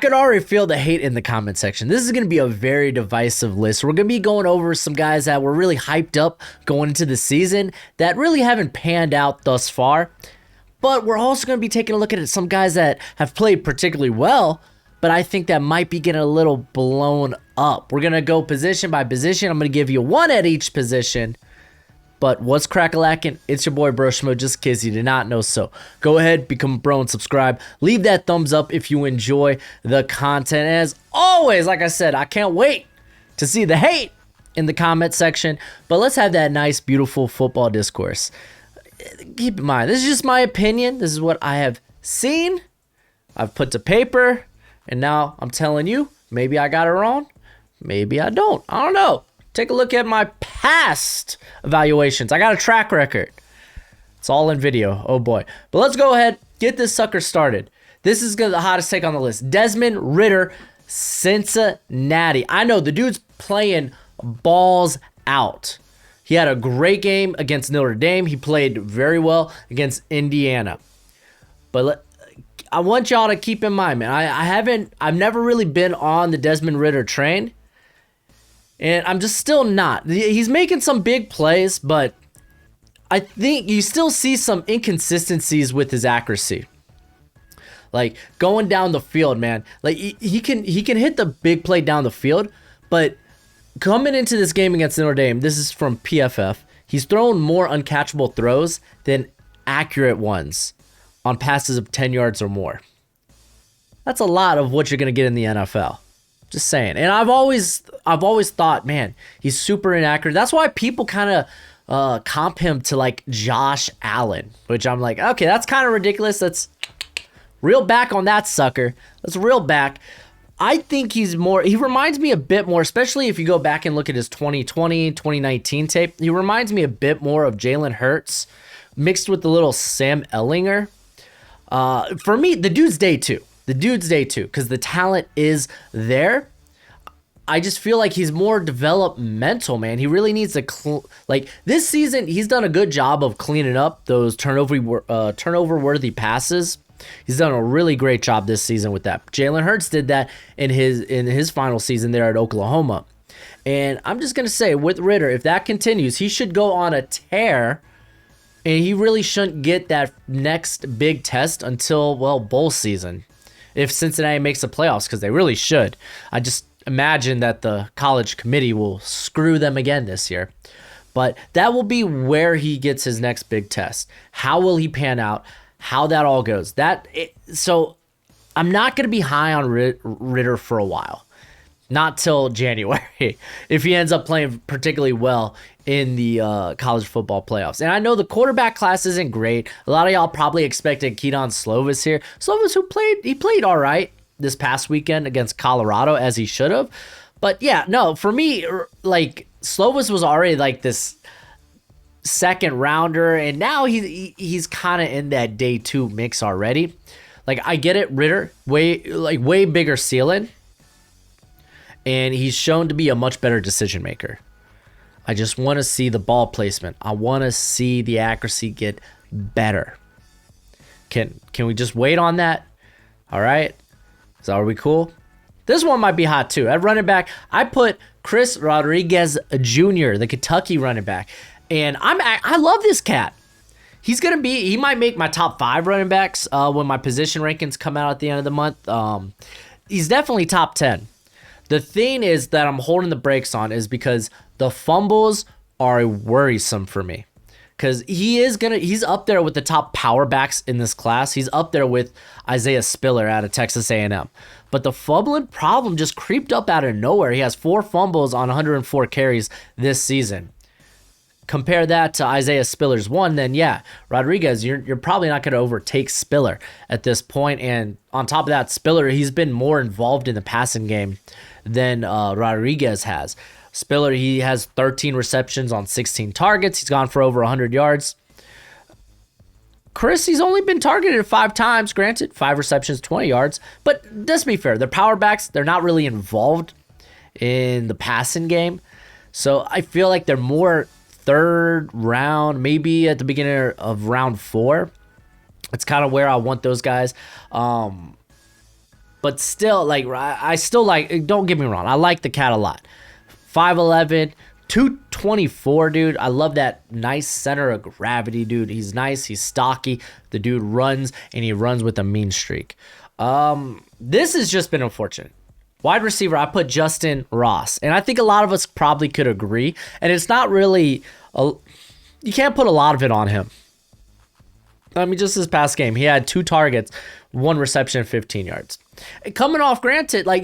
could already feel the hate in the comment section. This is going to be a very divisive list. We're going to be going over some guys that were really hyped up going into the season that really haven't panned out thus far. But we're also going to be taking a look at some guys that have played particularly well, but I think that might be getting a little blown up. We're going to go position by position. I'm going to give you one at each position. But what's crack-a-lackin'? It's your boy Broshmo, just in case you did not know so. Go ahead, become a bro and subscribe. Leave that thumbs up if you enjoy the content. And as always, like I said, I can't wait to see the hate in the comment section. But let's have that nice, beautiful football discourse. Keep in mind, this is just my opinion. This is what I have seen. I've put to paper. And now I'm telling you, maybe I got it wrong. Maybe I don't. I don't know. Take a look at my past evaluations. I got a track record. It's all in video. Oh boy. But let's go ahead, get this sucker started. This is the hottest take on the list. Desmond Ridder, Cincinnati. I know the dude's playing balls out. He had a great game against Notre Dame. He played very well against Indiana. But I want y'all to keep in mind, man, I've never really been on the Desmond Ridder train. And I'm just still not. He's making some big plays, but I think you still see some inconsistencies with his accuracy. Like going down the field, man. Like he can hit the big play down the field, but coming into this game against Notre Dame, this is from PFF, he's thrown more uncatchable throws than accurate ones on passes of 10 yards or more. That's a lot of what you're going to get in the NFL. Just saying. And I've always thought, man, he's super inaccurate. That's why people kind of comp him to like Josh Allen, which I'm like, okay, that's kind of ridiculous. Let's reel back on that sucker. Let's reel back. I think he reminds me a bit more, especially if you go back and look at his 2020, 2019 tape. He reminds me a bit more of Jalen Hurts mixed with the little Sam Ellinger. For me, the dude's day two. The dude's day two, because the talent is there. I just feel like he's more developmental, man. He really needs to, this season, he's done a good job of cleaning up those turnover-worthy passes. He's done a really great job this season with that. Jalen Hurts did that in his final season there at Oklahoma. And I'm just going to say, with Ridder, if that continues, he should go on a tear. And he really shouldn't get that next big test until, well, bowl season. If Cincinnati makes the playoffs, because they really should. I just imagine that the college committee will screw them again this year. But that will be where he gets his next big test. How will he pan out? How that all goes. So I'm not going to be high on Ridder for a while. Not till January, if he ends up playing particularly well in the college football playoffs. And I know the quarterback class isn't great. A lot of y'all probably expected Kedon Slovis here. Slovis, he played all right this past weekend against Colorado, as he should have. But yeah, no, for me, like, Slovis was already like this second rounder, and now he's kind of in that day two mix already. Like, I get it, Ridder, way bigger ceiling. And he's shown to be a much better decision maker. I just want to see the ball placement. I want to see the accuracy get better. Can we just wait on that? All right. Are we cool? This one might be hot too. At running back, I put Chris Rodriguez Jr., the Kentucky running back. And I love this cat. He might make my top 5 running backs when my position rankings come out at the end of the month. He's definitely top 10. The thing is that I'm holding the brakes on is because the fumbles are worrisome for me. Because he's up there with the top power backs in this class. He's up there with Isaiah Spiller out of Texas A&M. But the fumbling problem just creeped up out of nowhere. He has 4 fumbles on 104 carries this season. Compare that to Isaiah Spiller's 1, then yeah, Rodriguez, you're probably not going to overtake Spiller at this point. And on top of that, Spiller, he's been more involved in the passing game than Rodriguez has. Spiller, he has 13 receptions on 16 targets. He's gone for over 100 yards. Chris, he's only been targeted 5 times. Granted, 5 receptions, 20 yards. But let's be fair. They're power backs. They're not really involved in the passing game. So I feel like they're more third round, maybe at the beginning of round 4. It's kind of where I want those guys. but still, like, I still like, don't get me wrong, I like the cat a lot. 5'11", 224, dude. I love that nice center of gravity, dude. He's nice, he's stocky. The dude runs, and he runs with a mean streak. This has just been unfortunate. Wide receiver, I put Justyn Ross, and I think a lot of us probably could agree, and it's not really, you can't put a lot of it on him. I mean, just this past game, he had 2 targets, 1 reception, 15 yards. Coming off, granted, like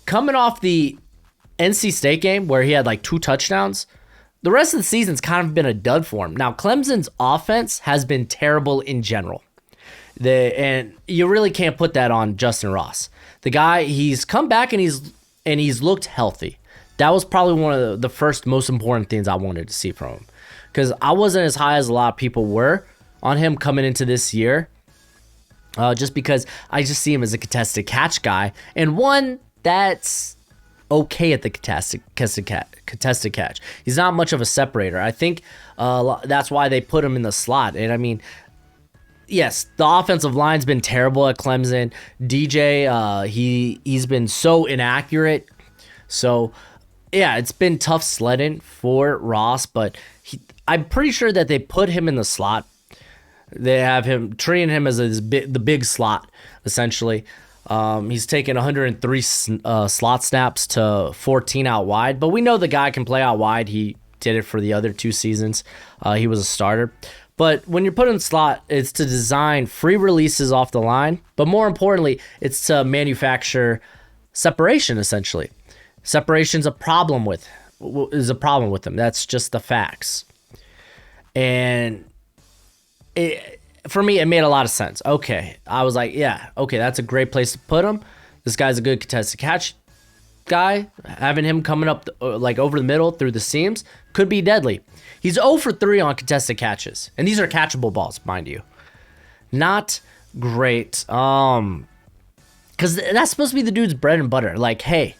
coming off the NC State game where he had like 2 touchdowns, the rest of the season's kind of been a dud for him. Now, Clemson's offense has been terrible in general. And you really can't put that on Justyn Ross. The guy, he's come back and he's looked healthy. That was probably one of the first most important things I wanted to see from him. Because I wasn't as high as a lot of people were on him coming into this year. Just because I just see him as a contested catch guy. And one that's okay at the contested catch. He's not much of a separator. I think that's why they put him in the slot. And I mean, yes, the offensive line's been terrible at Clemson. DJ, he's been so inaccurate. So, yeah, it's been tough sledding for Ross, but I'm pretty sure that they put him in the slot. They have him treating him as the big slot, essentially. He's taken 103 slot snaps to 14 out wide, but we know the guy can play out wide. He did it for the other 2 seasons. He was a starter. But when you're put in slot, it's to design free releases off the line, but more importantly, it's to manufacture separation, essentially. Separation's a problem with them. That's just the facts. And for me, it made a lot of sense. Okay, I was like, yeah, okay, that's a great place to put him. This guy's a good contested catch guy. Having him coming up like over the middle through the seams could be deadly. He's 0 for 3 on contested catches, and these are catchable balls, mind you. Not great. Because that's supposed to be the dude's bread and butter. Like, hey,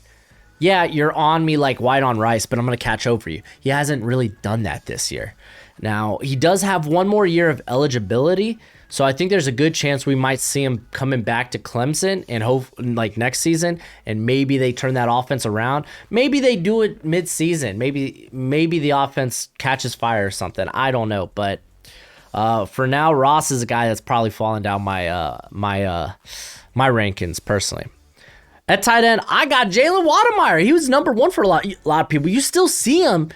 yeah, you're on me like white on rice, but I'm going to catch over you. He hasn't really done that this year. Now, he does have 1 more year of eligibility, so I think there's a good chance we might see him coming back to Clemson and hope like next season, and maybe they turn that offense around. Maybe they do it mid-season. Maybe the offense catches fire or something. I don't know, but for now, Ross is a guy that's probably falling down my rankings personally. At tight end, I got Jalen Watermeyer. He was number 1 for a lot of people. You still see him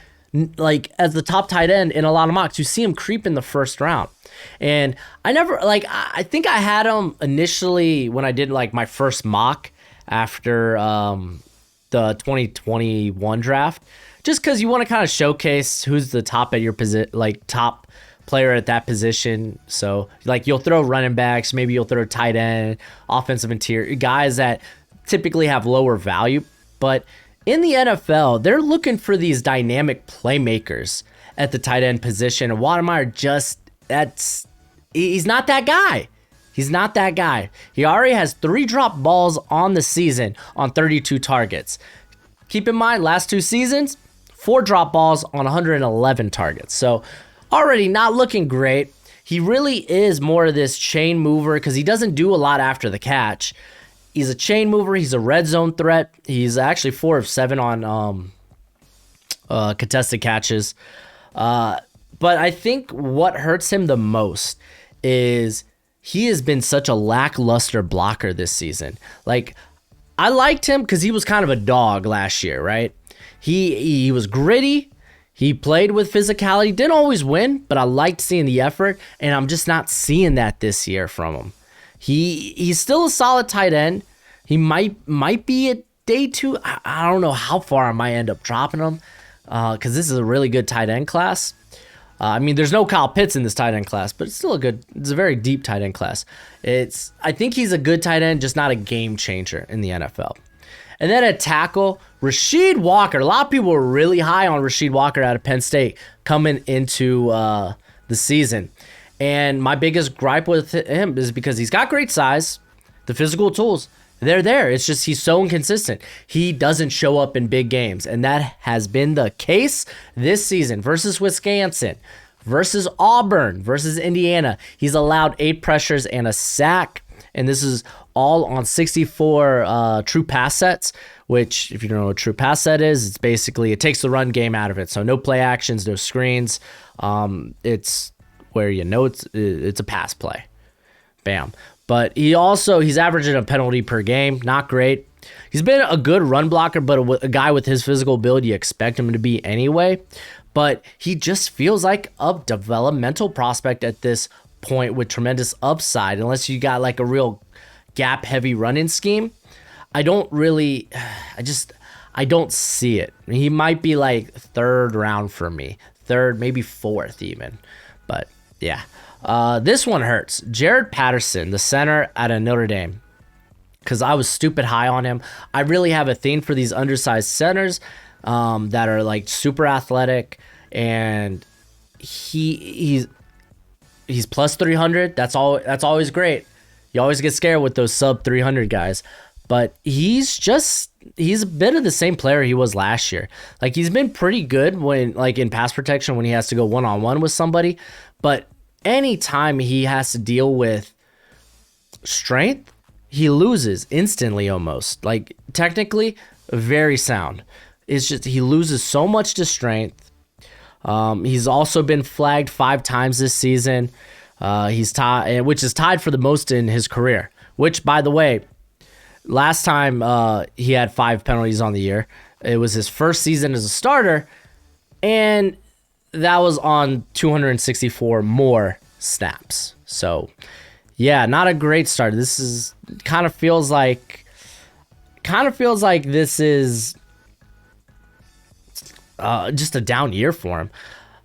like as the top tight end in a lot of mocks. You see him creep in the first round. And I think I had him initially when I did like my first mock after the 2021 draft, just because you want to kind of showcase who's the top at your position, like top player at that position. So like you'll throw running backs, maybe you'll throw tight end, offensive interior, guys that typically have lower value. But in the NFL, they're looking for these dynamic playmakers at the tight end position. And Watermeyer he's not that guy. He's not that guy. He already has 3 drop balls on the season on 32 targets. Keep in mind, last 2 seasons, 4 drop balls on 111 targets. So already not looking great. He really is more of this chain mover because he doesn't do a lot after the catch. He's a chain mover. He's a red zone threat. He's actually 4 of 7 on contested catches. But I think what hurts him the most is he has been such a lackluster blocker this season. Like, I liked him because he was kind of a dog last year, right? He was gritty. He played with physicality. Didn't always win, but I liked seeing the effort, and I'm just not seeing that this year from him. He's still a solid tight end. He might be at day 2. I don't know how far I might end up dropping him because this is a really good tight end class. I mean, there's no Kyle Pitts in this tight end class, but it's still it's a very deep tight end class. I think he's a good tight end, just not a game changer in the NFL. And then at tackle, Rasheed Walker. A lot of people were really high on Rasheed Walker out of Penn State coming into the season. And my biggest gripe with him is because he's got great size, the physical tools, they're there. It's just he's so inconsistent. He doesn't show up in big games, and that has been the case this season versus Wisconsin, versus Auburn, versus Indiana. He's allowed 8 pressures and a sack. and this is all on 64 true pass sets, which, if you don't know what a true pass set is, it's basically, it takes the run game out of it. So no play actions, no screens. It's where you know it's a pass play. Bam. But he's averaging a penalty per game. Not great. He's been a good run blocker, but a guy with his physical ability, you expect him to be anyway. But he just feels like a developmental prospect at this point with tremendous upside, unless you got like a real gap-heavy running scheme. I don't see it. He might be like third round for me. Third, maybe fourth even. But yeah. This one hurts. JARRETT Patterson, the center out of Notre Dame. Because I was stupid high on him. I really have a thing for these undersized centers that are like super athletic, and he's plus 300. That's always great. You always get scared with those sub 300 guys, but he's a bit of the same player he was last year. Like, he's been pretty good when, like, in pass protection when he has to go one-on-one with somebody, but anytime he has to deal with strength, he loses instantly almost. Like, technically, very sound. It's just he loses so much to strength. He's also been flagged 5 times this season. He's tied, which is tied for the most in his career. Which, by the way, last time he had 5 penalties on the year. It was his first season as a starter, and that was on 264 more snaps. So, yeah, not a great start. This is kind of feels like this is just a down year for him,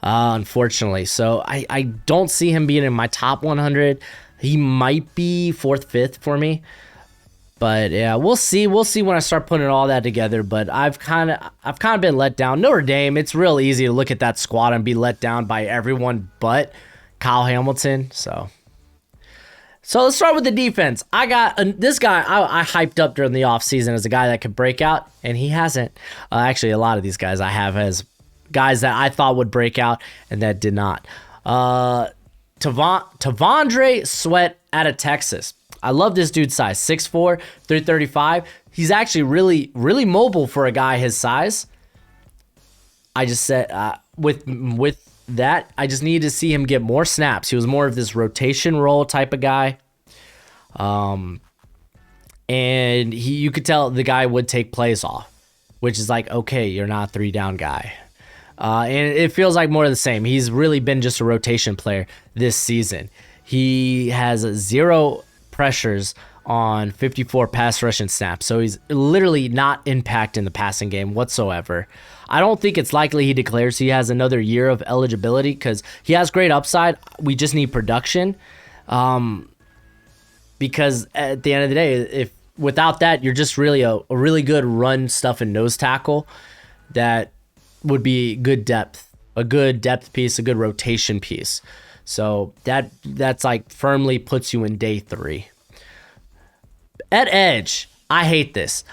unfortunately. So I don't see him being in my top 100. He might be 4th, 5th for me. But yeah, we'll see. We'll see when I start putting all that together. But I've kind of been let down. Notre Dame, it's real easy to look at that squad and be let down by everyone but Kyle Hamilton. So let's start with the defense. I got this guy I hyped up during the offseason as a guy that could break out, and he hasn't. Actually, a lot of these guys I have as guys that I thought would break out and that did not. T'Vondre Sweat out of Texas. I love this dude's size, 6'4", 335. He's actually really, really mobile for a guy his size. I just said with that, I just needed to see him get more snaps. He was more of this rotation role type of guy. And you could tell the guy would take plays off, which is like, okay, you're not a 3-down guy. And it feels like more of the same. He's really been just a rotation player this season. He has 0 pressures on 54 pass rushing snaps. So he's literally not impacting the passing game whatsoever. I don't think it's likely he declares he has another year of eligibility because he has great upside. We just need production. Because at the end of the day, if without that, you're just really a really good run stuff and nose tackle that would be good depth, a good depth piece, a good rotation piece. So that's like firmly puts you in day 3. At edge, I hate this.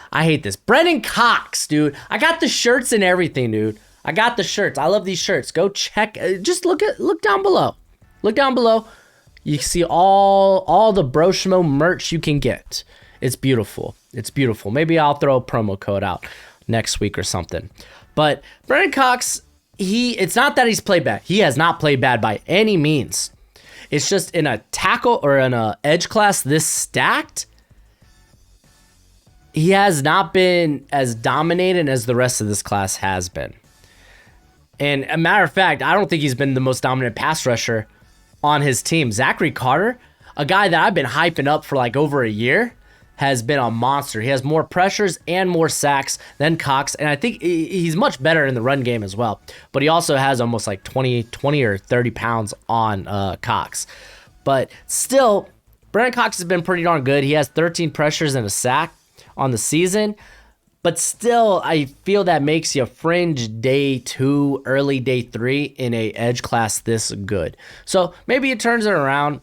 Brennan Cox, dude. I got the shirts and everything, dude. I got the shirts. I love these shirts. Go check. Just look down below. Look down below. You see all the Broshmo merch you can get. It's beautiful. It's beautiful. Maybe I'll throw a promo code out next week or something. But Brennan Cox, it's not that he's played bad. He has not played bad by any means. It's just in a tackle or in a edge class this stacked, he has not been as dominated as the rest of this class has been. And a matter of fact, I don't think he's been the most dominant pass rusher on his team. Zachary Carter, a guy that I've been hyping up for like over a year, has been a monster. He has more pressures and more sacks than Cox, and I think he's much better in the run game as well. But he also has almost like 20 or 30 pounds on Cox. But still, Brennan Cox has been pretty darn good. He has 13 pressures and a sack on the season. But still, I feel that makes you fringe day 2, early day 3 in a edge class this good. So maybe it turns it around.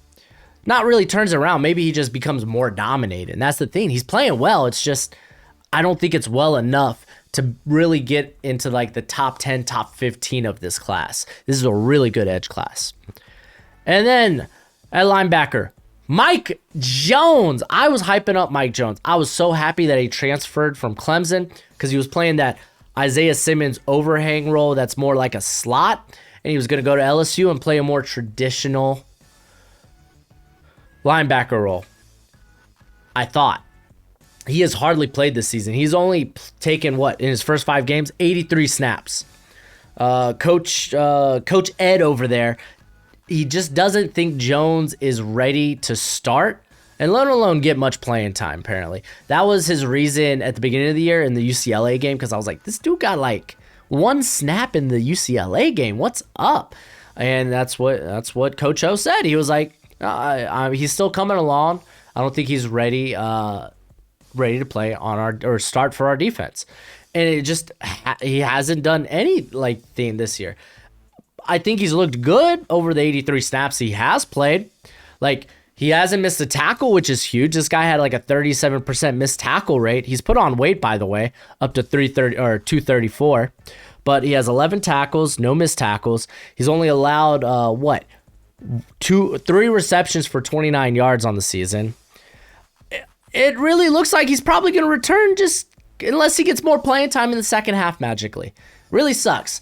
Not really turns it around. Maybe he just becomes more dominated. And that's the thing. He's playing well. It's just, I don't think it's well enough to really get into like the top 10, top 15 of this class. This is a really good edge class. And then at linebacker, Mike Jones. I was hyping up Mike Jones. I was so happy that he transferred from Clemson because he was playing that Isaiah Simmons overhang role that's more like a slot, and he was going to go to LSU and play a more traditional linebacker role. I thought. He has hardly played this season. He's only taken, in his first 5 games, 83 snaps. Coach Ed over there, he just doesn't think Jones is ready to start, and let alone get much playing time, apparently. That was his reason at the beginning of the year in the UCLA game, because I was like, this dude got like 1 snap in the UCLA game. What's up? And that's what Coach O said. He was like, he's still coming along. I don't think he's ready to play on or start for our defense. And it just, he hasn't done any thing this year. I think he's looked good over the 83 snaps he has played. Like, he hasn't missed a tackle, which is huge. This guy had like a 37% missed tackle rate. He's put on weight, by the way, up to 234. But he has 11 tackles, no missed tackles. He's only allowed 3 receptions for 29 yards on the season. It really looks like he's probably going to return, just unless he gets more playing time in the second half magically. Really sucks.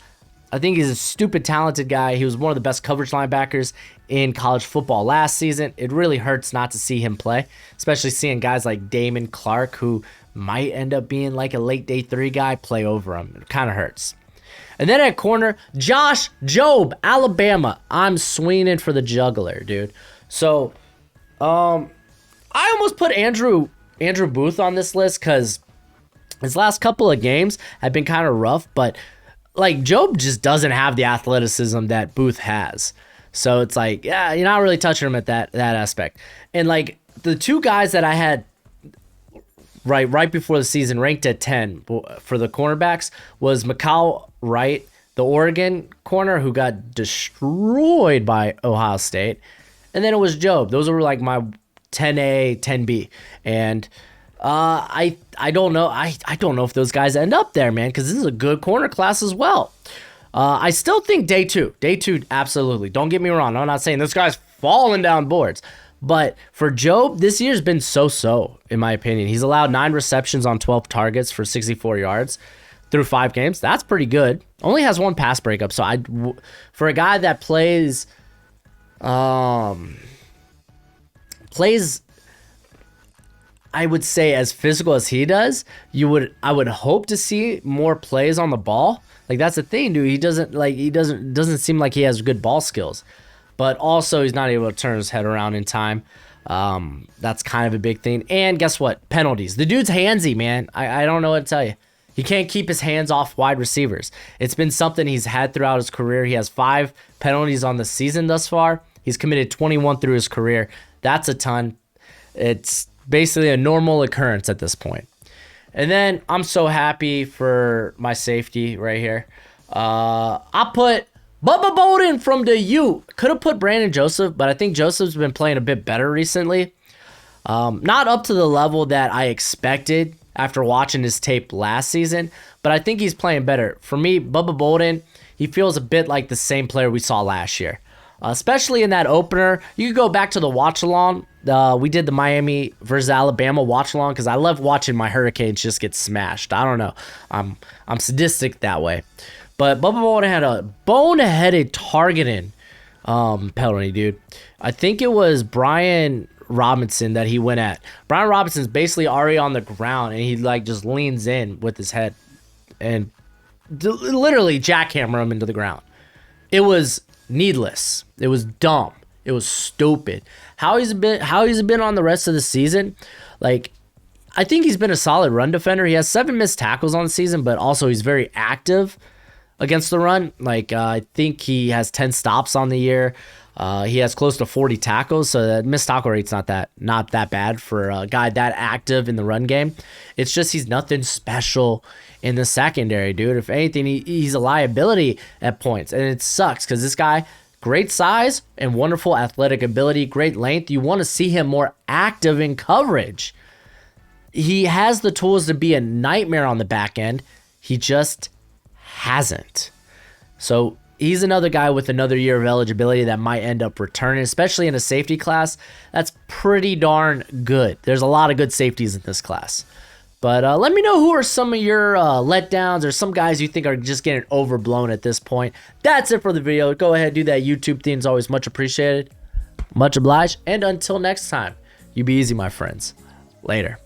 I think he's a stupid talented guy. He was one of the best coverage linebackers in college football last season. It really hurts not to see him play, especially seeing guys like Damon Clark, who might end up being like a late day 3 guy, play over him. It kind of hurts. And then at corner, Josh Jobe, Alabama. I'm swinging for the juggler, dude. So, I almost put Andrew Booth on this list because his last couple of games have been kind of rough, but like Jobe just doesn't have the athleticism that Booth has. So it's like, yeah, you're not really touching him at that aspect. And like the 2 guys that I had right before the season ranked at 10 for the cornerbacks was Mikal Wright, the Oregon corner who got destroyed by Ohio State. And then it was Jobe. Those were like my 10A, 10B. And I don't know. I don't know if those guys end up there, man, because this is a good corner class as well. I still think day two, absolutely. Don't get me wrong. I'm not saying this guy's falling down boards. But for Jobe, this year's been so-so, in my opinion. He's allowed 9 receptions on 12 targets for 64 yards through 5 games. That's pretty good. Only has 1 pass breakup. So for a guy that plays, I would say, as physical as he does, I would hope to see more plays on the ball. Like, that's the thing, dude. He doesn't seem like he has good ball skills. But also, he's not able to turn his head around in time. That's kind of a big thing. And guess what? Penalties. The dude's handsy, man. I don't know what to tell you. He can't keep his hands off wide receivers. It's been something he's had throughout his career. He has 5 penalties on the season thus far. He's committed 21 through his career. That's a ton. It's basically a normal occurrence at this point. And then I'm so happy for my safety right here. I put BUBBA BOLDEN from the U. Could have put Brandon Joseph, but I think Joseph's been playing a bit better recently. Not up to the level that I expected after watching his tape last season, but I think he's playing better. For me, BUBBA BOLDEN, he feels a bit like the same player we saw last year. Especially in that opener. You could go back to the watch-along. We did the Miami versus Alabama watch-along because I love watching my Hurricanes just get smashed. I don't know. I'm sadistic that way. But BUBBA BOLDEN had a boneheaded targeting penalty, dude. I think it was Brian Robinson that he went at. Brian Robinson's basically already on the ground, and he just leans in with his head and literally jackhammer him into the ground. It was needless. It was dumb. It was stupid. How he's been on the rest of the season, I think he's been a solid run defender. He has 7 missed tackles on the season, but also he's very active against the run. I think he has 10 stops on the year. He has close to 40 tackles, so that missed tackle rate's not that bad for a guy that active in the run game. It's just he's nothing special in the secondary, dude. If anything, he's a liability at points, and it sucks because this guy, great size and wonderful athletic ability, great length. You want to see him more active in coverage. He has the tools to be a nightmare on the back end. He just hasn't. So he's another guy with another year of eligibility that might end up returning, especially in a safety class. That's pretty darn good. There's a lot of good safeties in this class. But let me know who are some of your letdowns or some guys you think are just getting overblown at this point. That's it for the video. Go ahead, do that YouTube thing. It's always much appreciated. Much obliged. And until next time, you be easy, my friends. Later.